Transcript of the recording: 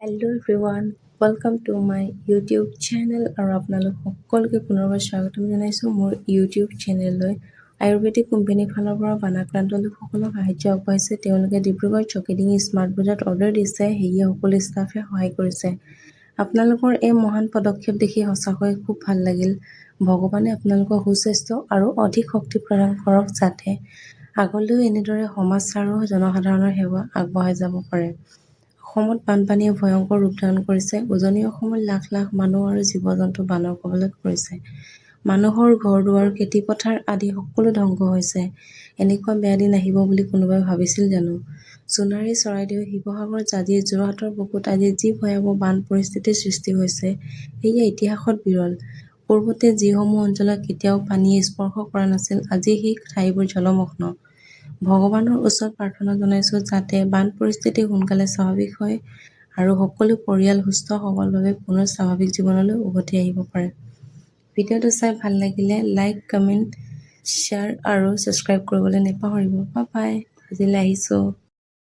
Hello everyone, welcome to my YouTube channel আৰু আপোনালোক সকলোকে পুনৰবাৰ স্বাগতম জনাইছোঁ মোৰ YouTube চেনেললৈ। আয়ুৰ্বেদিক কোম্পানীৰ ফালৰ পৰা বানাক্ৰান্ত লোকসকলক সাহায্য আগবঢ়াইছে। তেওঁলোকে ডিব্ৰুগড় চকিডিং স্মাৰ্ট বজাৰত অৰ্ডাৰ দিছে, সেয়ে সকলো ষ্টাফে সহায় কৰিছে। আপোনালোকৰ এই মহান পদক্ষেপ দেখি সঁচাকৈ খুব ভাল লাগিল। ভগৱানে আপোনালোকৰ সুস্বাস্থ্য আৰু অধিক শক্তি প্ৰদান কৰক, যাতে আগলৈও এনেদৰে সমাজ আৰু জনসাধাৰণৰ সেৱা আগবঢ়াই যাব পাৰে। অসমত বানপানীয়ে ভয়ংকৰ ৰূপ ধাৰণ কৰিছে। উজনি অসমৰ লাখ লাখ মানুহ আৰু জীৱ-জন্তু বানৰ কবলত পৰিছে। মানুহৰ ঘৰ-দুৱাৰ, খেতিপথাৰ আদি সকলো ধ্বংস হৈছে। এনেকুৱা বেয়া দিন আহিব বুলি কোনোবাই ভাবিছিল জানো? সোণাৰী, চৰাইদেউ, শিৱসাগৰ, জাঁজি, যোৰহাটৰ বুকুত আজি যি ভয়াৱহ বান পৰিস্থিতিৰ সৃষ্টি হৈছে, সেয়া ইতিহাসত বিৰল। পূৰ্বতে যিসমূহ অঞ্চলত কেতিয়াও পানীয়ে স্পৰ্শ কৰা নাছিল, আজি সেই ঠাইবোৰ জলমগ্ন। ভগৱানৰ ওচৰত প্ৰাৰ্থনা জনাইছো যাতে বান পৰিস্থিতি সোনকালে স্বাভাৱিক হয় আৰু সকলো পৰিয়াল সুস্থ সবলভাৱে পুনৰ স্বাভাৱিক জীৱনলৈ উভতি আহিব পাৰে। ভিডিঅ'টো চাই ভাল লাগিলে লাইক, কমেণ্ট, শ্বেয়াৰ আৰু ছাবস্ক্ৰাইব কৰিবলৈ নাপাহৰিব। বাই বাই, আজিলৈ আহিছোঁ।